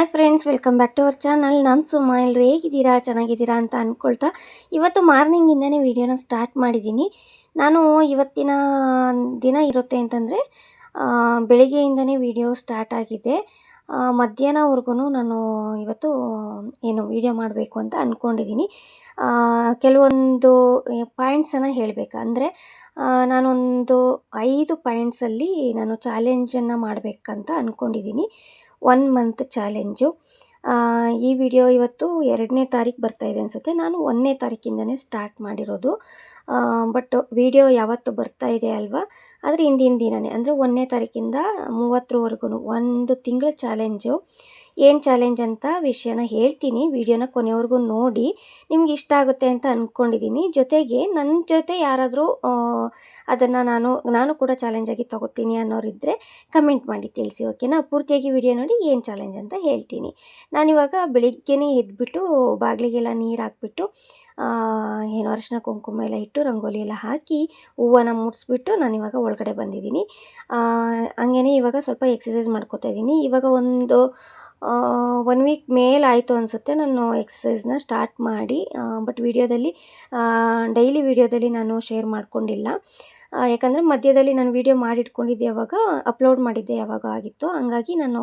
Hi friends, welcome back to our channel. ನಾನು ಸುಮ್ಮ. ಎಲ್ಲರೂ ಹೇಗಿದ್ದೀರಾ, ಚೆನ್ನಾಗಿದ್ದೀರಾ ಅಂತ ಅಂದ್ಕೊಳ್ತಾ ಇವತ್ತು ಮಾರ್ನಿಂಗಿಂದನೇ ವೀಡಿಯೋನ ಸ್ಟಾರ್ಟ್ ಮಾಡಿದ್ದೀನಿ. ನಾನು ಇವತ್ತಿನ ದಿನ ಇರುತ್ತೆ ಅಂತಂದರೆ ಬೆಳಿಗ್ಗೆಯಿಂದನೇ ವೀಡಿಯೋ ಸ್ಟಾರ್ಟ್ ಆಗಿದೆ. ಮಧ್ಯಾಹ್ನವರೆಗೂ ನಾನು ಇವತ್ತು ವೀಡಿಯೋ ಮಾಡಬೇಕು ಅಂತ ಅಂದ್ಕೊಂಡಿದ್ದೀನಿ. ಕೆಲವೊಂದು ಪಾಯಿಂಟ್ಸನ್ನು ಹೇಳಬೇಕು ಅಂದರೆ ನಾನೊಂದು 5 ಪಾಯಿಂಟ್ಸಲ್ಲಿ ನಾನು ಚಾಲೆಂಜನ್ನು ಮಾಡಬೇಕಂತ ಅಂದ್ಕೊಂಡಿದ್ದೀನಿ. 1 ಮಂತ್ ಚಾಲೆಂಜು. ಈ ವಿಡಿಯೋ ಇವತ್ತು 2ನೇ ತಾರೀಕು ಬರ್ತಾಯಿದೆ ಅನಿಸುತ್ತೆ. ನಾನು 1ನೇ ತಾರೀಕಿಂದನೇ ಸ್ಟಾರ್ಟ್ ಮಾಡಿರೋದು. ಬಟ್ ವಿಡಿಯೋ ಯಾವತ್ತು ಬರ್ತಾ ಇದೆ ಅಲ್ವಾ, ಆದರೆ ಹಿಂದಿನ ದಿನವೇ ಅಂದರೆ 1ನೇ ತಾರೀಕಿಂದ 30ರವರೆಗೂ 1 ತಿಂಗಳ ಚಾಲೆಂಜು. ಏನು ಚಾಲೆಂಜ್ ಅಂತ ವಿಷಯನ ಹೇಳ್ತೀನಿ. ವಿಡಿಯೋನ ಕೊನೆವರೆಗೂ ನೋಡಿ, ನಿಮ್ಗೆ ಇಷ್ಟ ಆಗುತ್ತೆ ಅಂತ ಅಂದ್ಕೊಂಡಿದ್ದೀನಿ. ಜೊತೆಗೆ ನನ್ನ ಜೊತೆ ಯಾರಾದರೂ ಅದನ್ನು ನಾನು ಕೂಡ ಚಾಲೆಂಜಾಗಿ ತೊಗೋತೀನಿ ಅನ್ನೋರಿದ್ದರೆ ಕಮೆಂಟ್ ಮಾಡಿ ತಿಳಿಸಿ, ಓಕೆನಾ? ಪೂರ್ತಿಯಾಗಿ ವಿಡಿಯೋ ನೋಡಿ ಏನು ಚಾಲೆಂಜ್ ಅಂತ ಹೇಳ್ತೀನಿ. ನಾನಿವಾಗ ಬೆಳಿಗ್ಗೆನೇ ಎದ್ಬಿಟ್ಟು ಬಾಗಿಲಿಗೆಲ್ಲ ನೀರು ಹಾಕ್ಬಿಟ್ಟು ಅರಿಶಿನ ಕುಂಕುಮ ಎಲ್ಲ ಇಟ್ಟು ರಂಗೋಲಿ ಎಲ್ಲ ಹಾಕಿ ಹೂವನ್ನ ಮುಡಿಸ್ಬಿಟ್ಟು ನಾನಿವಾಗ ಒಳಗಡೆ ಬಂದಿದ್ದೀನಿ. ಹಂಗೇ ಇವಾಗ ಸ್ವಲ್ಪ ಎಕ್ಸಸೈಸ್ ಮಾಡ್ಕೋತಾ ಇದ್ದೀನಿ. ಇವಾಗ ಒಂದು 1 ವೀಕ್ ಮೇಲಾಯಿತು ಅನಿಸುತ್ತೆ ನಾನು ಎಕ್ಸಸೈಸ್ನ ಸ್ಟಾರ್ಟ್ ಮಾಡಿ. ಬಟ್ ಡೈಲಿ ವೀಡಿಯೋದಲ್ಲಿ ನಾನು ಶೇರ್ ಮಾಡ್ಕೊಂಡಿಲ್ಲ. ಯಾಕಂದರೆ ಮಧ್ಯದಲ್ಲಿ ನಾನು ವೀಡಿಯೋ ಮಾಡಿಟ್ಕೊಂಡಿದ್ದೆ ಯಾವಾಗ ಅಪ್ಲೋಡ್ ಮಾಡಿದ್ದೆ ಯಾವಾಗ ಆಗಿತ್ತು, ಹಂಗಾಗಿ ನಾನು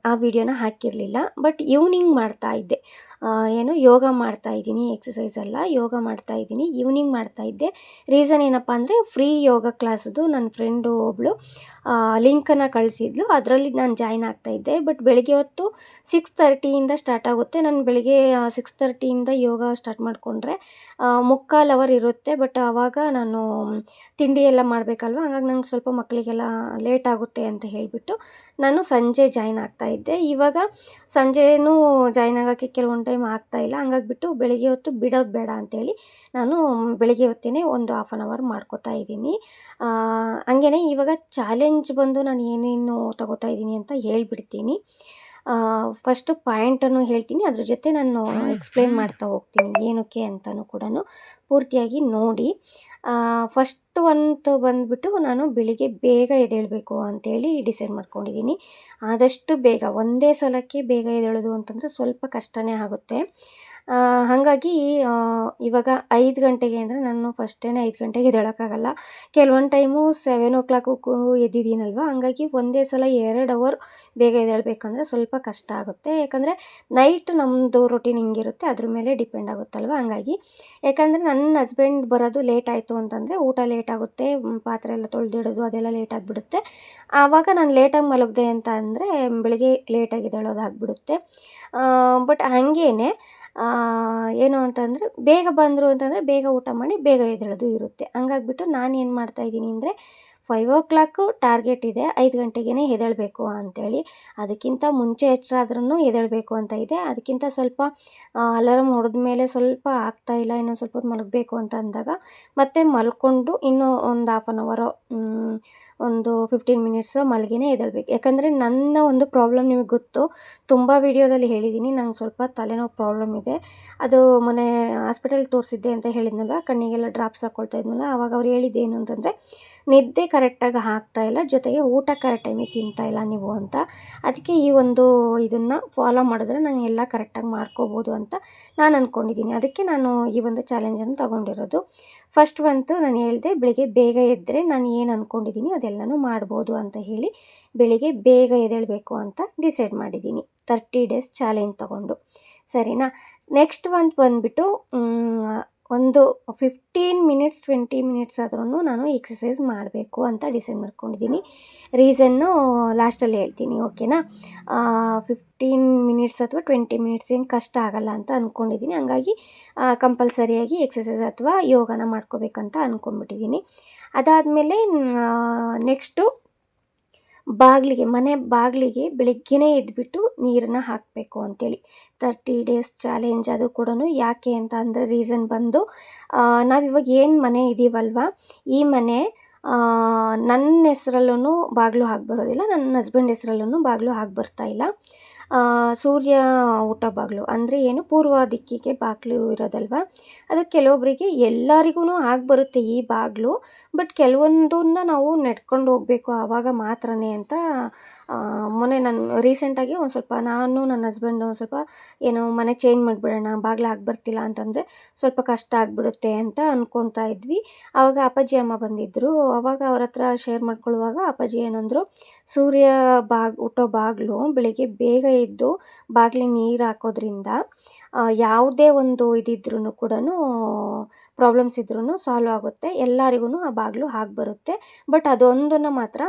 ಆ ವಿಡಿಯೋನ ಹಾಕಿರಲಿಲ್ಲ. ಬಟ್ ಈವ್ನಿಂಗ್ ಮಾಡ್ತಾಯಿದ್ದೆ. ಯೋಗ ಮಾಡ್ತಾಯಿದ್ದೀನಿ, ಎಕ್ಸಸೈಸ್ ಅಲ್ಲ, ಯೋಗ ಮಾಡ್ತಾಯಿದ್ದೀನಿ. ಈವ್ನಿಂಗ್ ಮಾಡ್ತಾಯಿದ್ದೆ. ರೀಸನ್ ಏನಪ್ಪ ಅಂದರೆ ಫ್ರೀ ಯೋಗ ಕ್ಲಾಸದು ನನ್ನ ಫ್ರೆಂಡು ಒಬ್ಬಳು ಲಿಂಕನ್ನು ಕಳಿಸಿದ್ಲು, ಅದರಲ್ಲಿ ನಾನು ಜಾಯ್ನ್ ಆಗ್ತಾಯಿದ್ದೆ. ಬಟ್ ಬೆಳಗ್ಗೆ ಹೊತ್ತು 6:30ಇಂದ ಸ್ಟಾರ್ಟ್ ಆಗುತ್ತೆ. ನಾನು ಬೆಳಗ್ಗೆ 6:30ಇಂದ ಯೋಗ ಸ್ಟಾರ್ಟ್ ಮಾಡಿಕೊಂಡ್ರೆ 3/4 ಅವರ್ ಇರುತ್ತೆ. ಬಟ್ ಆವಾಗ ನಾನು ತಿಂಡಿ ಎಲ್ಲ ಮಾಡಬೇಕಲ್ವ, ಹಾಗಾಗಿ ನಂಗೆ ಸ್ವಲ್ಪ ಮಕ್ಕಳಿಗೆಲ್ಲ ಲೇಟ್ ಆಗುತ್ತೆ ಅಂತ ಹೇಳಿಬಿಟ್ಟು ನಾನು ಸಂಜೆ ಜಾಯ್ನ್ ಆಗ್ತಾಯಿದ್ದೆ. ಇವಾಗ ಸಂಜೆನೂ ಜಾಯ್ನ್ ಆಗೋಕ್ಕೆ ಕೆಲವೊಂದು ಟೈಮ್ ಆಗ್ತಾಯಿಲ್ಲ, ಹಂಗಾಗಿಬಿಟ್ಟು ಬೆಳಗ್ಗೆ ಹೊತ್ತು ಬಿಡೋದು ಬೇಡ ಅಂಥೇಳಿ ನಾನು ಬೆಳಗ್ಗೆ ಹೊತ್ತೇ ಒಂದು 1/2 ಅವರ್ ಮಾಡ್ಕೋತಾ ಇದ್ದೀನಿ. ಹಂಗೇ ಇವಾಗ ಚಾಲೆಂಜ್ ಬಂದು ನಾನು ಏನೇನು ತಗೋತಾ ಇದ್ದೀನಿ ಅಂತ ಹೇಳ್ಬಿಡ್ತೀನಿ. ಫಸ್ಟು ಪಾಯಿಂಟನ್ನು ಹೇಳ್ತೀನಿ, ಅದ್ರ ಜೊತೆ ನಾನು ಎಕ್ಸ್ಪ್ಲೇನ್ ಮಾಡ್ತಾ ಹೋಗ್ತೀನಿ ಏನಕ್ಕೆ ಅಂತಲೂ ಕೂಡ ಪೂರ್ತಿಯಾಗಿ ನೋಡಿ. ಫಸ್ಟ್ ಒಂದು ಬಂದುಬಿಟ್ಟು ನಾನು ಬೆಳಿಗ್ಗೆ ಬೇಗ ಎದ್ದೇಳಬೇಕು ಅಂಥೇಳಿ ಡಿಸೈಡ್ ಮಾಡ್ಕೊಂಡಿದ್ದೀನಿ. ಆದಷ್ಟು ಬೇಗ ಒಂದೇ ಸಲಕ್ಕೆ ಬೇಗ ಎದ್ದೇಳೋದು ಅಂತಂದರೆ ಸ್ವಲ್ಪ ಕಷ್ಟವೇ ಆಗುತ್ತೆ. ಹಾಗಾಗಿ ಇವಾಗ 5 ಗಂಟೆಗೆ ಅಂದರೆ ನಾನು ಫಸ್ಟೇ 5 ಗಂಟೆಗೆ ಎದ್ದೇಳೋಕ್ಕಾಗಲ್ಲ. ಕೆಲವೊಂದು ಟೈಮು 7 o'clockಗೂ ಎದ್ದಿದ್ದೀನಲ್ವ, ಹಂಗಾಗಿ ಒಂದೇ ಸಲ 2 ಅವರ್ ಬೇಗ ಎದ್ದೇಳಬೇಕಂದ್ರೆ ಸ್ವಲ್ಪ ಕಷ್ಟ ಆಗುತ್ತೆ. ಯಾಕಂದರೆ ನೈಟ್ ನಮ್ಮದು ರೊಟೀನ್ ಹಿಂಗಿರುತ್ತೆ, ಅದ್ರ ಮೇಲೆ ಡಿಪೆಂಡ್ ಆಗುತ್ತಲ್ವ. ಹಂಗಾಗಿ ಯಾಕಂದರೆ ನನ್ನ ಹಸ್ಬೆಂಡ್ ಬರೋದು ಲೇಟ್ ಆಯಿತು ಅಂತಂದರೆ ಊಟ ಲೇಟ್ ಆಗುತ್ತೆ, ಪಾತ್ರೆ ಎಲ್ಲ ತೊಳೆದಿಡೋದು ಅದೆಲ್ಲ ಲೇಟ್ ಆಗಿಬಿಡುತ್ತೆ. ಆವಾಗ ನಾನು ಲೇಟಾಗಿ ಮಲಗಿದೆ ಅಂತ ಅಂದರೆ ಬೆಳಗ್ಗೆ ಲೇಟಾಗಿ ಎದ್ದೇಳೋದಾಗ್ಬಿಡುತ್ತೆ. ಬಟ್ ಹಾಗೇನೆ ಏನು ಅಂತಂದರೆ ಬೇಗ ಬಂದರು ಅಂತಂದರೆ ಬೇಗ ಊಟ ಮಾಡಿ ಬೇಗ ಎದ್ದೇಳೋದು ಇರುತ್ತೆ. ಹಂಗಾಗ್ಬಿಟ್ಟು ನಾನು ಏನು ಮಾಡ್ತಾಯಿದ್ದೀನಿ ಅಂದರೆ 5 o'clock ಟಾರ್ಗೆಟ್ ಇದೆ, 5 ಗಂಟೆಗೇ ಎದ್ದೇಳಬೇಕು ಅಂಥೇಳಿ. ಅದಕ್ಕಿಂತ ಮುಂಚೆ ಎಚ್ಚರ ಆದ್ರೂ ಎದ್ದೇಳಬೇಕು ಅಂತ ಇದೆ. ಅದಕ್ಕಿಂತ ಸ್ವಲ್ಪ ಅಲಾರಾಮ್ ಹೊಡೆದ್ಮೇಲೆ ಸ್ವಲ್ಪ ಆಗ್ತಾಯಿಲ್ಲ, ಇನ್ನೊಂದು ಸ್ವಲ್ಪ ಹೊತ್ತು ಮಲಗಬೇಕು ಅಂತ ಅಂದಾಗ ಮತ್ತೆ ಮಲ್ಕೊಂಡು ಇನ್ನೂ ಒಂದು 1/2 ಅವರ್ ಒಂದು 15 ಮಿನಿಟ್ಸು ಮಲಗಿನೇ ಎದ್ದೇಳಬೇಕು. ಯಾಕಂದರೆ ನನ್ನ ಒಂದು ಪ್ರಾಬ್ಲಮ್ ನಿಮಗೆ ಗೊತ್ತು, ತುಂಬ ವೀಡಿಯೋದಲ್ಲಿ ಹೇಳಿದ್ದೀನಿ, ನಂಗೆ ಸ್ವಲ್ಪ ತಲೆನೋವು ಪ್ರಾಬ್ಲಮ್ ಇದೆ. ಅದು ಮೊನ್ನೆ ಹಾಸ್ಪಿಟಲ್ಗೆ ತೋರಿಸಿದ್ದೆ ಅಂತ ಹೇಳಿದ್ನಲ್ವ, ಕಣ್ಣಿಗೆಲ್ಲ ಡ್ರಾಪ್ಸ್ ಹಾಕ್ಕೊಳ್ತಾ ಇದ್ನಲ್ಲ, ಆವಾಗ ಅವ್ರು ಹೇಳಿದ್ದೇನು ಅಂತಂದರೆ ನಿದ್ದೆ ಕರೆಕ್ಟಾಗಿ ಆಗ್ತಾಯಿಲ್ಲ, ಜೊತೆಗೆ ಊಟ ಕರೆಕ್ಟ್ ಟೈಮಿಗೆ ತಿಂತಾಯಿಲ್ಲ ನೀವು ಅಂತ. ಅದಕ್ಕೆ ಈ ಒಂದು ಇದನ್ನು ಫಾಲೋ ಮಾಡಿದ್ರೆ ನಾನು ಎಲ್ಲ ಕರೆಕ್ಟಾಗಿ ಮಾಡ್ಕೋಬೋದು ಅಂತ ನಾನು ಅಂದ್ಕೊಂಡಿದ್ದೀನಿ. ಅದಕ್ಕೆ ನಾನು ಈ ಒಂದು ಚಾಲೆಂಜನ್ನು ತೊಗೊಂಡಿರೋದು. ಫಸ್ಟ್ ಬಂತು ನಾನು ಹೇಳಿದೆ, ಬೆಳಿಗ್ಗೆ ಬೇಗ ಎದ್ದರೆ ನಾನು ಏನು ಅಂದ್ಕೊಂಡಿದ್ದೀನಿ ಅದೆಲ್ಲನೂ ಮಾಡ್ಬೋದು ಅಂತ ಹೇಳಿ ಬೆಳಿಗ್ಗೆ ಬೇಗ ಎದ್ದೇಳಬೇಕು ಅಂತ ಡಿಸೈಡ್ ಮಾಡಿದ್ದೀನಿ 30 ಡೇಸ್ ಚಾಲೆಂಜ್ ತೊಗೊಂಡು. ಸರಿನಾ? ನೆಕ್ಸ್ಟ್ ಬಂದುಬಿಟ್ಟು ಒಂದು 15 ಮಿನಿಟ್ಸ್ 20 ಮಿನಿಟ್ಸ್ ಆದ್ರೂ ನಾನು ಎಕ್ಸಸೈಸ್ ಮಾಡಬೇಕು ಅಂತ ಡಿಸೈಡ್ ಮಾಡ್ಕೊಂಡಿದ್ದೀನಿ. ರೀಸನ್ನು ಲಾಸ್ಟಲ್ಲಿ ಹೇಳ್ತೀನಿ, ಓಕೆನಾ? 15 ಮಿನಿಟ್ಸ್ ಅಥವಾ 20 ಮಿನಿಟ್ಸ್ ಏನು ಕಷ್ಟ ಆಗಲ್ಲ ಅಂತ ಅಂದ್ಕೊಂಡಿದ್ದೀನಿ. ಹಂಗಾಗಿ ಕಂಪಲ್ಸರಿಯಾಗಿ ಎಕ್ಸಸೈಸ್ ಅಥವಾ ಯೋಗನ ಮಾಡ್ಕೋಬೇಕಂತ ಅಂದ್ಕೊಂಡ್ಬಿಟ್ಟಿದ್ದೀನಿ. ಅದಾದಮೇಲೆ ನೆಕ್ಸ್ಟು ಮನೆ ಬಾಗಿಲಿಗೆ ಬೆಳಗ್ಗೆನೇ ಎದ್ಬಿಟ್ಟು ನೀರನ್ನು ಹಾಕಬೇಕು ಅಂಥೇಳಿ 30 ಡೇಸ್ ಚಾಲೆಂಜ್. ಅದು ಕೂಡ ಯಾಕೆ ಅಂತ ಅಂದರೆ ರೀಸನ್ ಬಂದು ನಾವಿವಾಗ ಏನು ಮನೆ ಇದ್ದೀವಲ್ವ, ಈ ಮನೆ ನನ್ನ ಹೆಸ್ರಲ್ಲೂ ಬಾಗಿಲು ಹಾಕಿ ಬರೋದಿಲ್ಲ, ನನ್ನ ಹಸ್ಬೆಂಡ್ ಹೆಸ್ರಲ್ಲೂ ಬಾಗಿಲು ಹಾಕಿ ಬರ್ತಾಯಿಲ್ಲ. ಸೂರ್ಯ ಊಟ ಬಾಗಿಲು ಅಂದರೆ ಏನು, ಪೂರ್ವ ದಿಕ್ಕಿಗೆ ಬಾಗಿಲು ಇರೋದಲ್ವ, ಅದು ಕೆಲವೊಬ್ಬರಿಗೆ ಎಲ್ಲರಿಗೂ ಆಗಿ ಬರುತ್ತೆ ಈ ಬಾಗಿಲು. ಬಟ್ ಕೆಲವೊಂದನ್ನು ನಾವು ನಡ್ಕೊಂಡು ಹೋಗಬೇಕು, ಆವಾಗ ಮಾತ್ರನೇ ಅಂತ ಮೊನ್ನೆ ನಾನು ರೀಸೆಂಟಾಗಿ ಒಂದು ಸ್ವಲ್ಪ ನಾನು ನನ್ನ ಹಸ್ಬೆಂಡು ಒಂದು ಸ್ವಲ್ಪ ಏನು ಮನೆ ಚೇಂಜ್ ಮಾಡಿಬಿಡೋಣ, ಬಾಗಿಲು ಹಾಕಿ ಬರ್ತಿಲ್ಲ ಅಂತಂದರೆ ಸ್ವಲ್ಪ ಕಷ್ಟ ಆಗಿಬಿಡುತ್ತೆ ಅಂತ ಅಂದ್ಕೊಳ್ತಾ ಇದ್ವಿ. ಆವಾಗ ಅಪ್ಪಾಜಿ ಅಮ್ಮ ಬಂದಿದ್ದರು. ಆವಾಗ ಅವ್ರ ಹತ್ರ ಶೇರ್ ಮಾಡ್ಕೊಳ್ಳುವಾಗ ಅಪ್ಪಾಜಿ ಏನಂದರು, ಸೂರ್ಯ ಹುಟ್ಟೋ ಬಾಗಿಲು ಬೆಳಿಗ್ಗೆ ಬೇಗ ಎದ್ದು ಬಾಗಿಲಿಗೆ ನೀರು ಹಾಕೋದ್ರಿಂದ ಯಾವುದೇ ಒಂದು ಇದಿದ್ರೂ ಕೂಡ ಪ್ರಾಬ್ಲಮ್ಸ್ ಇದ್ರೂ ಸಾಲ್ವ್ ಆಗುತ್ತೆ, ಎಲ್ಲರಿಗೂ ಆ ಬಾಗಿಲು ಹಾಗೆ ಬರುತ್ತೆ. ಬಟ್ ಅದೊಂದನ್ನು ಮಾತ್ರ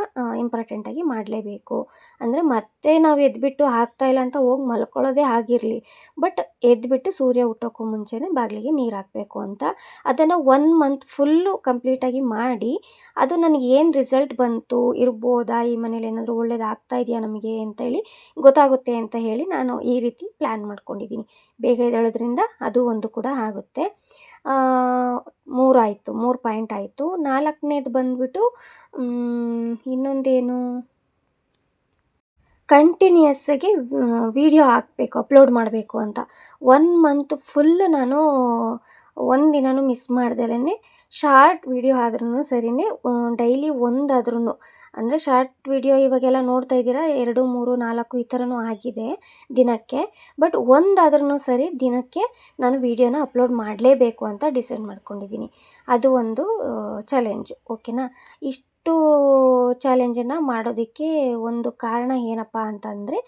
ಇಂಪಾರ್ಟೆಂಟಾಗಿ ಮಾಡಲೇಬೇಕು. ಅಂದರೆ ಮತ್ತೆ ನಾವು ಎದ್ದುಬಿಟ್ಟು ಹಾಕ್ತಾಯಿಲ್ಲ ಅಂತ ಹೋಗಿ ಮಲ್ಕೊಳ್ಳೋದೇ ಆಗಿರಲಿ, ಬಟ್ ಎದ್ದುಬಿಟ್ಟು ಸೂರ್ಯ ಹುಟ್ಟೋಕ್ಕೂ ಮುಂಚೆನೇ ಬಾಗಿಲಿಗೆ ನೀರು ಹಾಕಬೇಕು ಅಂತ. ಅದನ್ನು 1 ಮಂತ್ ಫುಲ್ಲು ಕಂಪ್ಲೀಟಾಗಿ ಮಾಡಿ ಅದು ನನಗೆ ಏನು ರಿಸಲ್ಟ್ ಬಂತು, ಇರ್ಬೋದಾ ಈ ಮನೇಲಿ ಏನಾದರೂ ಒಳ್ಳೇದು ಆಗ್ತಾ ಇದೆಯಾ ನಮಗೆ ಅಂತೇಳಿ ಗೊತ್ತಾಗುತ್ತೆ ಅಂತ ಹೇಳಿ ನಾನು ಈ ರೀತಿ ಪ್ಲ್ಯಾನ್ ಮಾಡ್ಕೊಂಡಿದ್ದೀನಿ. ಬೇಗ ಎದ್ದೇಳೋದ್ರಿಂದ ಅದು ಒಂದು ಕೂಡ ಆಗುತ್ತೆ. 3 ಆಯಿತು, 3 ಪಾಯಿಂಟ್ ಆಯಿತು. 4ನೇದು ಬಂದುಬಿಟ್ಟು ಇನ್ನೊಂದೇನು, ಕಂಟಿನ್ಯೂಯಸ್ಸಾಗಿ ವೀಡಿಯೋ ಹಾಕಬೇಕು, ಅಪ್ಲೋಡ್ ಮಾಡಬೇಕು ಅಂತ. 1 ಮಂತ್ ಫುಲ್ ನಾನು ಒಂದಿನನೂ ಮಿಸ್ ಮಾಡ್ದಲೇ ಶಾರ್ಟ್ ವೀಡಿಯೋ ಆದ್ರೂ ಸರಿಯೇ ಡೈಲಿ ಒಂದಾದ್ರೂ, ಅಂದರೆ ಶಾರ್ಟ್ ವೀಡಿಯೋ ಇವಾಗೆಲ್ಲ ನೋಡ್ತಾ ಇದ್ದೀರಾ 2, 3, 4 ಈ ಥರನೂ ಆಗಿದೆ ದಿನಕ್ಕೆ. ಬಟ್ ಒಂದಾದ್ರೂ ಸರಿ ದಿನಕ್ಕೆ ನಾನು ವೀಡಿಯೋನ ಅಪ್ಲೋಡ್ ಮಾಡಲೇಬೇಕು ಅಂತ ಡಿಸೈಡ್ ಮಾಡ್ಕೊಂಡಿದ್ದೀನಿ. ಅದು ಒಂದು ಚಾಲೆಂಜ್, ಓಕೆನಾ. ಇಷ್ಟು ಚಾಲೆಂಜನ್ನು ಮಾಡೋದಕ್ಕೆ ಒಂದು ಕಾರಣ ಏನಪ್ಪ ಅಂತಂದರೆ,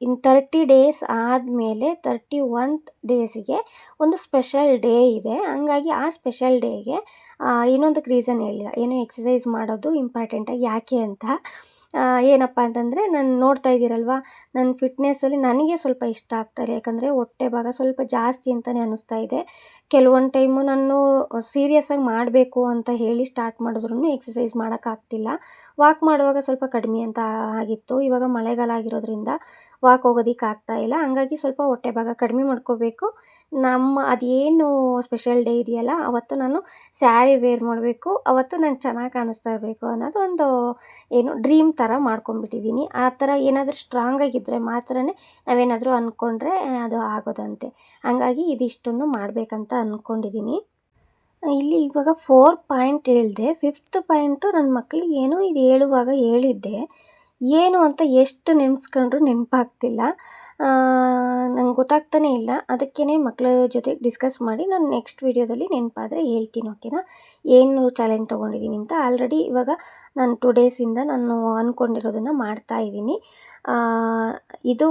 ಇನ್ನು 30 ಡೇಸ್ ಆದಮೇಲೆ 31th ಡೇಸಿಗೆ ಒಂದು ಸ್ಪೆಷಲ್ ಡೇ ಇದೆ. ಹಂಗಾಗಿ ಆ ಸ್ಪೆಷಲ್ ಡೇಗೆ ಇನ್ನೊಂದಕ್ಕೆ ರೀಸನ್ ಹೇಳಿಲ್ಲ, ಏನು ಎಕ್ಸಸೈಸ್ ಮಾಡೋದು ಇಂಪಾರ್ಟೆಂಟಾಗಿ ಯಾಕೆ ಅಂತ. ಏನಪ್ಪ ಅಂತಂದರೆ, ನಾನು ನೋಡ್ತಾ ಇದ್ದೀರಲ್ವ, ನನ್ನ ಫಿಟ್ನೆಸ್ಸಲ್ಲಿ ನನಗೆ ಸ್ವಲ್ಪ ಇಷ್ಟ ಆಗ್ತಾಯಿಲ್ಲ. ಯಾಕಂದರೆ ಹೊಟ್ಟೆ ಭಾಗ ಸ್ವಲ್ಪ ಜಾಸ್ತಿ ಅಂತಲೇ ಅನ್ನಿಸ್ತಾ ಇದೆ. ಕೆಲವೊಂದು ಟೈಮು ನಾನು ಸೀರಿಯಸ್ಸಾಗಿ ಮಾಡಬೇಕು ಅಂತ ಹೇಳಿ ಸ್ಟಾರ್ಟ್ ಮಾಡಿದ್ರೂ ಎಕ್ಸಸೈಸ್ ಮಾಡೋಕ್ಕಾಗ್ತಿಲ್ಲ. ವಾಕ್ ಮಾಡುವಾಗ ಸ್ವಲ್ಪ ಕಡಿಮೆ ಅಂತ ಆಗಿತ್ತು. ಇವಾಗ ಮಳೆಗಾಲ ಆಗಿರೋದ್ರಿಂದ ವಾಕ್ ಹೋಗೋದಕ್ಕೆ ಆಗ್ತಾಯಿಲ್ಲ. ಹಂಗಾಗಿ ಸ್ವಲ್ಪ ಹೊಟ್ಟೆ ಭಾಗ ಕಡಿಮೆ ಮಾಡ್ಕೋಬೇಕು. ಅದೇನು ಸ್ಪೆಷಲ್ ಡೇ ಇದೆಯಲ್ಲ ಅವತ್ತು ನಾನು ಸ್ಯಾರಿ ವೇರ್ ಮಾಡಬೇಕು, ಅವತ್ತು ನಾನು ಚೆನ್ನಾಗಿ ಕಾಣಿಸ್ತಾ ಇರಬೇಕು ಅನ್ನೋದು ಒಂದು ಏನು ಡ್ರೀಮ್ ಥರ ಮಾಡ್ಕೊಂಡ್ಬಿಟ್ಟಿದ್ದೀನಿ. ಆ ಥರ ಏನಾದರೂ ಸ್ಟ್ರಾಂಗಾಗಿದ್ದರೆ ಮಾತ್ರನೇ ನಾವೇನಾದರೂ ಅಂದ್ಕೊಂಡ್ರೆ ಅದು ಆಗೋದಂತೆ. ಹಂಗಾಗಿ ಇದಿಷ್ಟನ್ನು ಮಾಡಬೇಕಂತ ಅಂದ್ಕೊಂಡಿದ್ದೀನಿ. ಇಲ್ಲಿ ಇವಾಗ 4 ಪಾಯಿಂಟ್ ಹೇಳಿದೆ. 5th ಪಾಯಿಂಟು ನನ್ನ ಮಕ್ಕಳಿಗೆ ಏನೋ ಇದು ಹೇಳುವಾಗ ಹೇಳಿದ್ದೆ, ಏನು ಅಂತ ಎಷ್ಟು ನೆನೆಸ್ಕೊಂಡ್ರೂ ನೆನಪಾಗ್ತಿಲ್ಲ. ನಂಗೆ ಗೊತ್ತಾಗ್ತಾನೇ ಇಲ್ಲ. ಅದಕ್ಕೇ ಮಕ್ಕಳ ಜೊತೆ ಡಿಸ್ಕಸ್ ಮಾಡಿ ನಾನು ನೆಕ್ಸ್ಟ್ ವೀಡಿಯೋದಲ್ಲಿ ನೆನಪಾದರೆ ಹೇಳ್ತೀನಿ, ಓಕೆನಾ. ಏನು ಚಾಲೆಂಜ್ ತೊಗೊಂಡಿದ್ದೀನಿ ಅಂತ. ಆಲ್ರೆಡಿ ಇವಾಗ ನಾನು 2 ಡೇಸಿಂದ ನಾನು ಅಂದ್ಕೊಂಡಿರೋದನ್ನು ಮಾಡ್ತಾಯಿದ್ದೀನಿ. ಇದು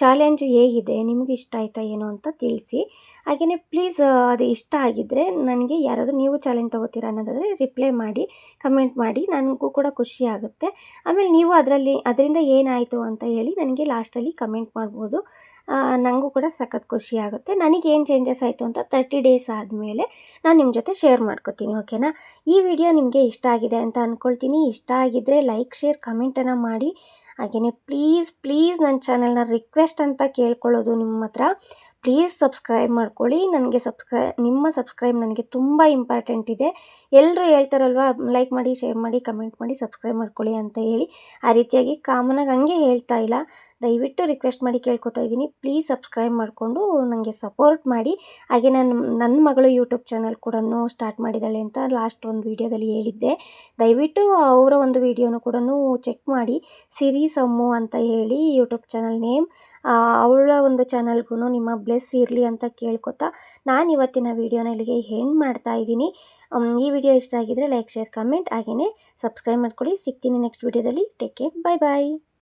ಚಾಲೆಂಜ್ ಹೇಗಿದೆ, ನಿಮಗೆ ಇಷ್ಟ ಆಯಿತಾ ಏನು ಅಂತ ತಿಳಿಸಿ. ಹಾಗೆಯೇ ಪ್ಲೀಸ್ ಅದು ಇಷ್ಟ ಆಗಿದ್ದರೆ ನನಗೆ ಯಾರಾದರೂ ನೀವು ಚಾಲೆಂಜ್ ತೊಗೋತೀರಾ ಅನ್ನೋದಾದರೆ ರಿಪ್ಲೈ ಮಾಡಿ, ಕಮೆಂಟ್ ಮಾಡಿ, ನನಗೂ ಕೂಡ ಖುಷಿ ಆಗುತ್ತೆ. ಆಮೇಲೆ ನೀವು ಅದರಿಂದ ಏನಾಯಿತು ಅಂತ ಹೇಳಿ ನನಗೆ ಲಾಸ್ಟಲ್ಲಿ ಕಮೆಂಟ್ ಮಾಡ್ಬೋದು. ನನಗೂ ಕೂಡ ಸಖತ್ ಖುಷಿ ಆಗುತ್ತೆ. ನನಗೇನು ಚೇಂಜಸ್ ಆಯಿತು ಅಂತ 30 ಡೇಸ್ ಆದಮೇಲೆ ನಾನು ನಿಮ್ಮ ಜೊತೆ ಶೇರ್ ಮಾಡ್ಕೊತೀನಿ, ಓಕೆನಾ. ಈ ವಿಡಿಯೋ ನಿಮಗೆ ಇಷ್ಟ ಆಗಿದೆ ಅಂತ ಅಂದ್ಕೊಳ್ತೀನಿ. ಇಷ್ಟ ಆಗಿದ್ದರೆ ಲೈಕ್, ಶೇರ್, ಕಮೆಂಟನ್ನು ಮಾಡಿ. ಹಾಗೆಯೇ ಪ್ಲೀಸ್ ನನ್ನ ಚಾನಲ್ನ ರಿಕ್ವೆಸ್ಟ್ ಅಂತ ಕೇಳ್ಕೊಳ್ಳೋದು ನಿಮ್ಮ ಹತ್ರ, ಪ್ಲೀಸ್ ಸಬ್ಸ್ಕ್ರೈಬ್ ಮಾಡ್ಕೊಳ್ಳಿ. ನಿಮ್ಮ ಸಬ್ಸ್ಕ್ರೈಬ್ ನನಗೆ ತುಂಬ ಇಂಪಾರ್ಟೆಂಟ್ ಇದೆ. ಎಲ್ಲರೂ ಹೇಳ್ತಾರಲ್ವ, ಲೈಕ್ ಮಾಡಿ, ಶೇರ್ ಮಾಡಿ, ಕಮೆಂಟ್ ಮಾಡಿ, ಸಬ್ಸ್ಕ್ರೈಬ್ ಮಾಡ್ಕೊಳ್ಳಿ ಅಂತ ಹೇಳಿ. ಆ ರೀತಿಯಾಗಿ ಕಾಮನಾಗಿ ಹಂಗೆ ಹೇಳ್ತಾ ಇಲ್ಲ, ದಯವಿಟ್ಟು ರಿಕ್ವೆಸ್ಟ್ ಮಾಡಿ ಕೇಳ್ಕೊತಾ ಇದ್ದೀನಿ. ಪ್ಲೀಸ್ ಸಬ್ಸ್ಕ್ರೈಬ್ ಮಾಡಿಕೊಂಡು ನನಗೆ ಸಪೋರ್ಟ್ ಮಾಡಿ. ಹಾಗೆ ನನ್ನ ಮಗಳು ಯೂಟ್ಯೂಬ್ ಚಾನಲ್ ಕೂಡ ಸ್ಟಾರ್ಟ್ ಮಾಡಿದ್ದಾಳೆ ಅಂತ ಲಾಸ್ಟ್ ಒಂದು ವೀಡಿಯೋದಲ್ಲಿ ಹೇಳಿದ್ದೆ. ದಯವಿಟ್ಟು ಅವರ ಒಂದು ವೀಡಿಯೋನು ಕೂಡ ಚೆಕ್ ಮಾಡಿ. ಸಿರೀಸ್ ಅಮ್ಮು ಅಂತ ಹೇಳಿ ಯೂಟ್ಯೂಬ್ ಚಾನಲ್ ನೇಮ್. ಅವಳ ಒಂದು ಚಾನಲ್ಗೂ ನಿಮ್ಮ ಬ್ಲೆಸ್ ಇರಲಿ ಅಂತ ಕೇಳ್ಕೊತಾ ನಾನು ಇವತ್ತಿನ ವೀಡಿಯೋನ ಇಲ್ಲಿಗೆ ಎಂಡ್ ಮಾಡ್ತಾ ಇದ್ದೀನಿ. ಈ ವಿಡಿಯೋ ಇಷ್ಟ ಆಗಿದ್ದರೆ ಲೈಕ್, ಶೇರ್, ಕಮೆಂಟ್, ಹಾಗೆಯೇ ಸಬ್ಸ್ಕ್ರೈಬ್ ಮಾಡ್ಕೊಳ್ಳಿ. ಸಿಗ್ತೀನಿ ನೆಕ್ಸ್ಟ್ ವೀಡಿಯೋದಲ್ಲಿ. ಟೇಕ್ ಕೇರ್, ಬಾಯ್ ಬಾಯ್.